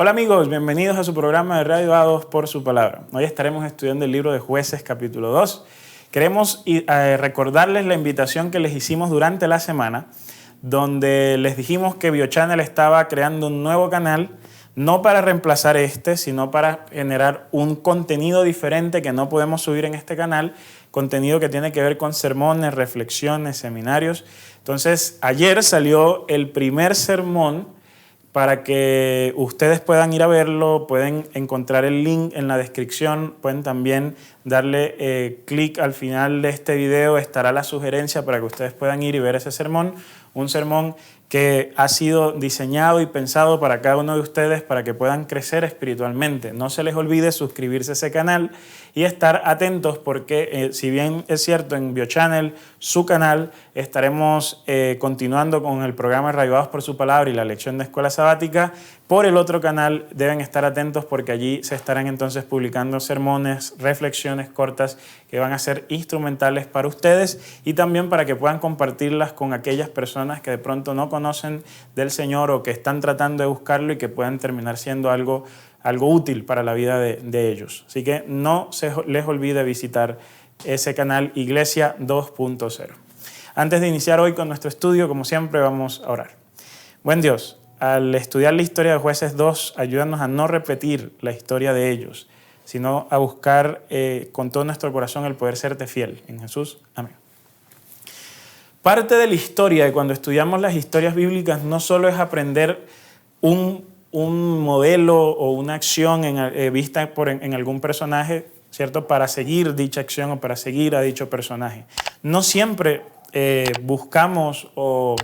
Hola amigos, bienvenidos a su programa de Reavivados por su Palabra. Hoy estaremos estudiando el libro de Jueces capítulo 2. Queremos recordarles la invitación que les hicimos durante la semana, donde les dijimos que BioChannel estaba creando un nuevo canal, no para reemplazar sino para generar un contenido diferente que no podemos subir en este canal, contenido que tiene que ver con sermones, reflexiones, seminarios. Entonces, ayer salió el primer sermón para que ustedes puedan ir a verlo, pueden encontrar el link en la descripción, pueden también darle clic al final de este video, estará la sugerencia para que ustedes puedan ir y ver ese sermón, un sermón que ha sido diseñado y pensado para cada uno de ustedes para que puedan crecer espiritualmente. No se les olvide suscribirse a ese canal y estar atentos porque si bien es cierto en BioChannel, su canal, estaremos continuando con el programa Reavivados por su Palabra y la lección de escuela sabática. Por el otro canal deben estar atentos porque allí se estarán entonces publicando sermones, reflexiones cortas que van a ser instrumentales para ustedes y también para que puedan compartirlas con aquellas personas que de pronto no conocen del Señor o que están tratando de buscarlo y que puedan terminar siendo algo útil para la vida de ellos. Así que no se les olvide visitar ese canal Iglesia 2.0. Antes de iniciar hoy con nuestro estudio, como siempre, vamos a orar. Buen Dios, al estudiar la historia de Jueces 2, ayúdanos a no repetir la historia de ellos, sino a buscar con todo nuestro corazón el poder serte fiel. En Jesús, amén. Parte de la historia, de cuando estudiamos las historias bíblicas, no solo es aprender un modelo o una acción vista en algún personaje, ¿cierto? Para seguir dicha acción o para seguir a dicho personaje. No siempre buscamos o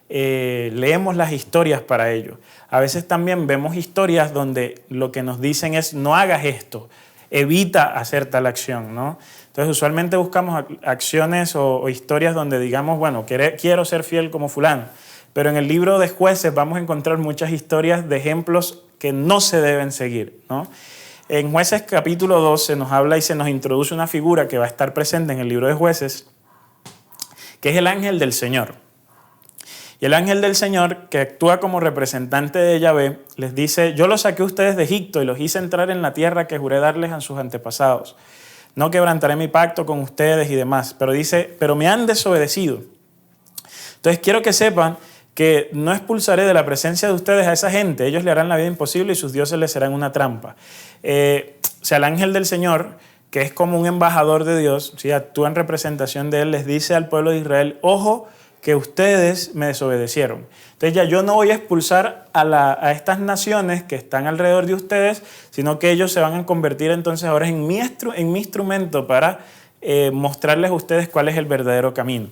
leemos las historias para ello. A veces también vemos historias donde lo que nos dicen es no hagas esto, evita hacer tal acción, ¿no? Entonces usualmente buscamos acciones o historias donde digamos, bueno, quiero ser fiel como fulano. Pero en el libro de Jueces vamos a encontrar muchas historias de ejemplos que no se deben seguir, ¿no? En Jueces capítulo 2 se nos habla y se nos introduce una figura que va a estar presente en el libro de Jueces, que es el ángel del Señor. Y el ángel del Señor, que actúa como representante de Yahvé, les dice, yo los saqué a ustedes de Egipto y los hice entrar en la tierra que juré darles a sus antepasados. No quebrantaré mi pacto con ustedes y demás. Pero dice, pero me han desobedecido. Entonces quiero que sepan que no expulsaré de la presencia de ustedes a esa gente. Ellos le harán la vida imposible y sus dioses les serán una trampa. O sea, el ángel del Señor, que es como un embajador de Dios, ¿sí? Actúa en representación de Él, les dice al pueblo de Israel, ojo, que ustedes me desobedecieron. Entonces ya yo no voy a expulsar a estas naciones que están alrededor de ustedes, sino que ellos se van a convertir entonces ahora en mi instrumento para mostrarles a ustedes cuál es el verdadero camino.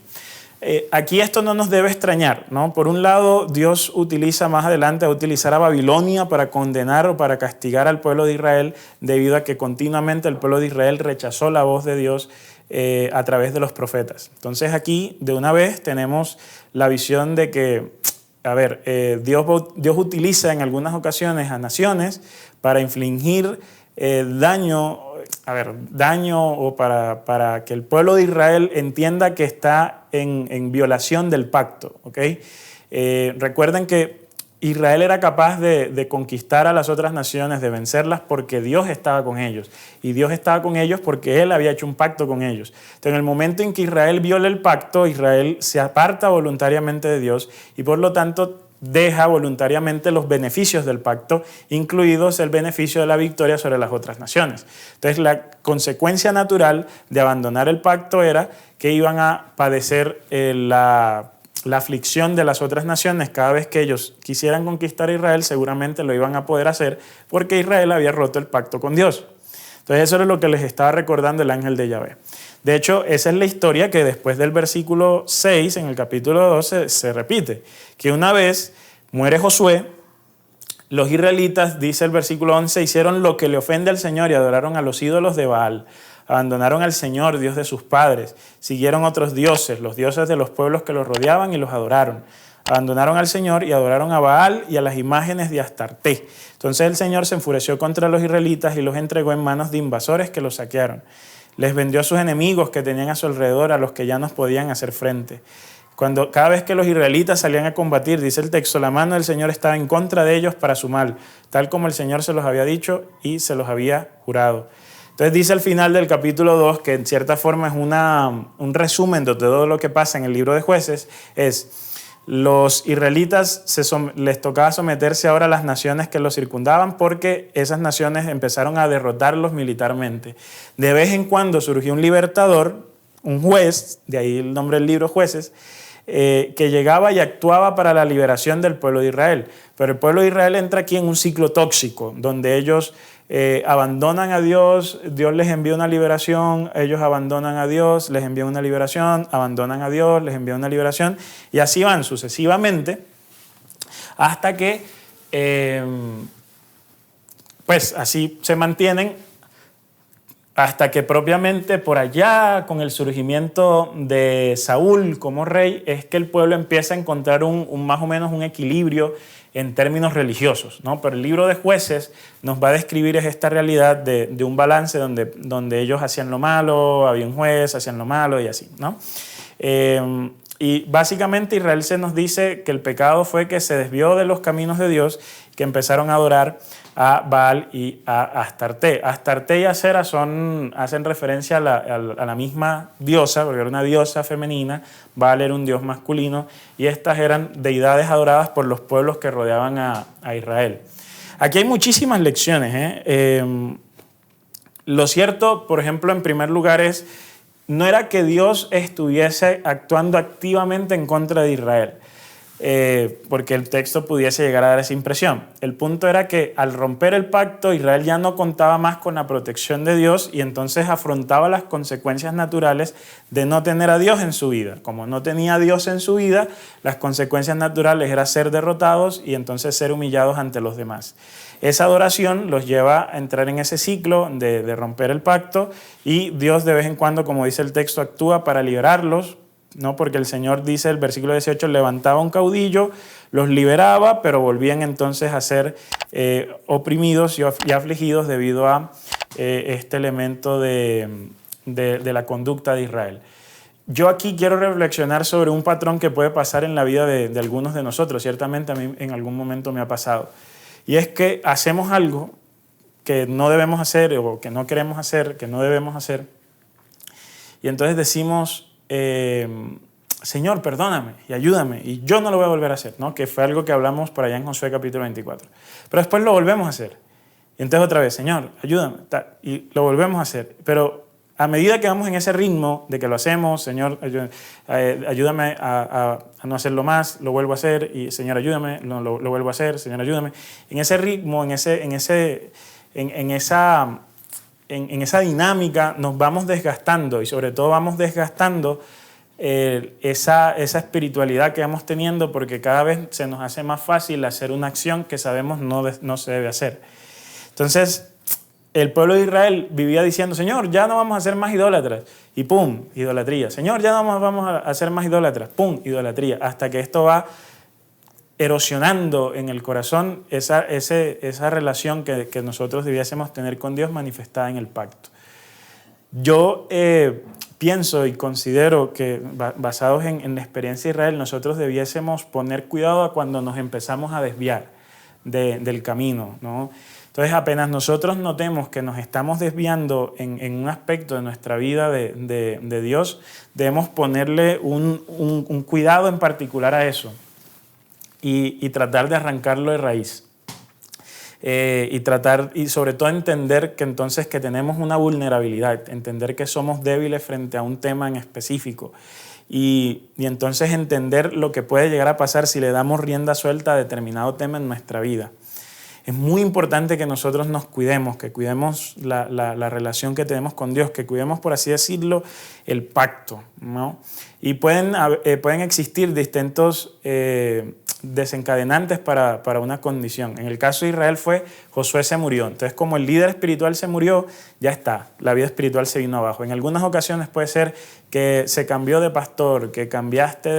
Aquí esto no nos debe extrañar, ¿no? Por un lado, Dios utiliza más adelante, va a utilizar a Babilonia para condenar o para castigar al pueblo de Israel, debido a que continuamente el pueblo de Israel rechazó la voz de Dios a través de los profetas. Entonces aquí, de una vez, tenemos la visión de que, Dios utiliza en algunas ocasiones a naciones para infligir daño o para que el pueblo de Israel entienda que está en violación del pacto, ¿ok? Recuerden que Israel era capaz de conquistar a las otras naciones, de vencerlas porque Dios estaba con ellos. Y Dios estaba con ellos porque Él había hecho un pacto con ellos. Entonces, en el momento en que Israel viola el pacto, Israel se aparta voluntariamente de Dios y por lo tanto deja voluntariamente los beneficios del pacto, incluidos el beneficio de la victoria sobre las otras naciones. Entonces, la consecuencia natural de abandonar el pacto era que iban a padecer la aflicción de las otras naciones. Cada vez que ellos quisieran conquistar a Israel, seguramente lo iban a poder hacer porque Israel había roto el pacto con Dios. Entonces, eso es lo que les estaba recordando el ángel de Yahvé. De hecho, esa es la historia que después del versículo 6, en el capítulo 12, se repite. Que una vez muere Josué, los israelitas, dice el versículo 11, hicieron lo que le ofende al Señor y adoraron a los ídolos de Baal. Abandonaron al Señor, Dios de sus padres. Siguieron otros dioses, los dioses de los pueblos que los rodeaban y los adoraron. Abandonaron al Señor y adoraron a Baal y a las imágenes de Astarté. Entonces el Señor se enfureció contra los israelitas y los entregó en manos de invasores que los saquearon. Les vendió a sus enemigos que tenían a su alrededor, a los que ya no podían hacer frente. Cada vez que los israelitas salían a combatir, dice el texto, la mano del Señor estaba en contra de ellos para su mal, tal como el Señor se los había dicho y se los había jurado. Entonces dice al final del capítulo 2, que en cierta forma es un resumen de todo lo que pasa en el libro de Jueces, los israelitas les tocaba someterse ahora a las naciones que los circundaban porque esas naciones empezaron a derrotarlos militarmente. De vez en cuando surgió un libertador, un juez, de ahí el nombre del libro Jueces, que llegaba y actuaba para la liberación del pueblo de Israel. Pero el pueblo de Israel entra aquí en un ciclo tóxico, donde ellos abandonan a Dios, Dios les envía una liberación, ellos abandonan a Dios, les envía una liberación, abandonan a Dios, les envía una liberación, y así van sucesivamente hasta que, pues así se mantienen, hasta que propiamente por allá, con el surgimiento de Saúl como rey, es que el pueblo empieza a encontrar más o menos un equilibrio en términos religiosos, ¿no? Pero el libro de Jueces nos va a describir esta realidad de un balance donde ellos hacían lo malo, había un juez, hacían lo malo y así, ¿no? Y básicamente Israel se nos dice que el pecado fue que se desvió de los caminos de Dios, que empezaron a adorar a Baal y a Astarte. Astarte y Asera hacen referencia a la misma diosa, porque era una diosa femenina, Baal era un dios masculino, y estas eran deidades adoradas por los pueblos que rodeaban a Israel. Aquí hay muchísimas lecciones. Lo cierto, por ejemplo, en primer lugar no era que Dios estuviese actuando activamente en contra de Israel, porque el texto pudiese llegar a dar esa impresión. El punto era que al romper el pacto, Israel ya no contaba más con la protección de Dios y entonces afrontaba las consecuencias naturales de no tener a Dios en su vida. Como no tenía a Dios en su vida, las consecuencias naturales eran ser derrotados y entonces ser humillados ante los demás. Esa adoración los lleva a entrar en ese ciclo de romper el pacto, y Dios de vez en cuando, como dice el texto, actúa para liberarlos, ¿no? Porque el Señor dice, el versículo 18, levantaba un caudillo, los liberaba, pero volvían entonces a ser oprimidos y afligidos debido a este elemento de la conducta de Israel. Yo aquí quiero reflexionar sobre un patrón que puede pasar en la vida de algunos de nosotros. Ciertamente a mí en algún momento me ha pasado. Y es que hacemos algo que no debemos hacer o que no queremos hacer, que no debemos hacer. Y entonces decimos, Señor, perdóname y ayúdame, y yo no lo voy a volver a hacer, ¿no? Que fue algo que hablamos por allá en Josué capítulo 24. Pero después lo volvemos a hacer. Y entonces otra vez, Señor, ayúdame, y lo volvemos a hacer. Pero a medida que vamos en ese ritmo de que lo hacemos, Señor, ayúdame a no hacerlo más, lo vuelvo a hacer, y Señor, ayúdame, lo vuelvo a hacer, Señor, ayúdame. En ese ritmo, en esa dinámica nos vamos desgastando, y sobre todo vamos desgastando esa espiritualidad que vamos teniendo, porque cada vez se nos hace más fácil hacer una acción que sabemos no se debe hacer. Entonces, el pueblo de Israel vivía diciendo, Señor, ya no vamos a ser más idólatras, y ¡pum!, idolatría. Señor, ya no vamos a ser más idólatras, ¡pum!, idolatría. Hasta que esto va erosionando en el corazón esa relación que nosotros debiésemos tener con Dios manifestada en el pacto. Yo pienso y considero que, basados en la experiencia de Israel, nosotros debiésemos poner cuidado a cuando nos empezamos a desviar del camino, ¿no? Entonces, apenas nosotros notemos que nos estamos desviando en un aspecto de nuestra vida de Dios, debemos ponerle un cuidado en particular a eso y tratar de arrancarlo de raíz. Y sobre todo entender que entonces que tenemos una vulnerabilidad, entender que somos débiles frente a un tema en específico, y entonces entender lo que puede llegar a pasar si le damos rienda suelta a determinado tema en nuestra vida. Es muy importante que nosotros nos cuidemos, que cuidemos la relación que tenemos con Dios, que cuidemos, por así decirlo, el pacto, ¿no? Y pueden existir distintos desencadenantes para una condición. En el caso de Israel Josué se murió. Entonces, como el líder espiritual se murió, ya está, la vida espiritual se vino abajo. En algunas ocasiones puede ser que se cambió de pastor, que cambiaste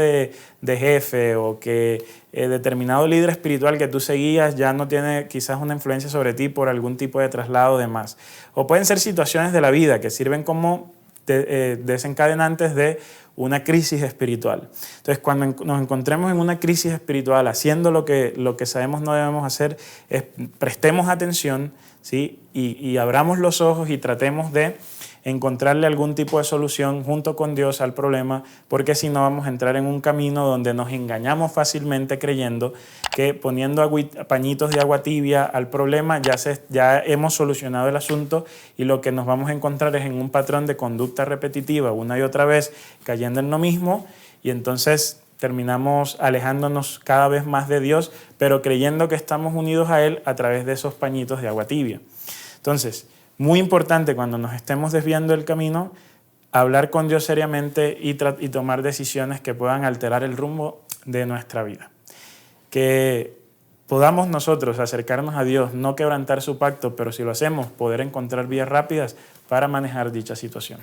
de jefe, o que determinado líder espiritual que tú seguías ya no tiene quizás una influencia sobre ti por algún tipo de traslado o demás. O pueden ser situaciones de la vida que sirven como desencadenantes de una crisis espiritual. Entonces, cuando nos encontremos en una crisis espiritual, haciendo lo que sabemos no debemos hacer, es prestemos atención, ¿sí? y abramos los ojos y tratemos de encontrarle algún tipo de solución junto con Dios al problema, porque si no vamos a entrar en un camino donde nos engañamos fácilmente creyendo que poniendo pañitos de agua tibia al problema ya hemos solucionado el asunto, y lo que nos vamos a encontrar es en un patrón de conducta repetitiva una y otra vez, cayendo en lo mismo, y entonces terminamos alejándonos cada vez más de Dios, pero creyendo que estamos unidos a Él a través de esos pañitos de agua tibia. Entonces, muy importante cuando nos estemos desviando del camino, hablar con Dios seriamente y tomar decisiones que puedan alterar el rumbo de nuestra vida. Que podamos nosotros acercarnos a Dios, no quebrantar su pacto, pero si lo hacemos, poder encontrar vías rápidas para manejar dicha situación.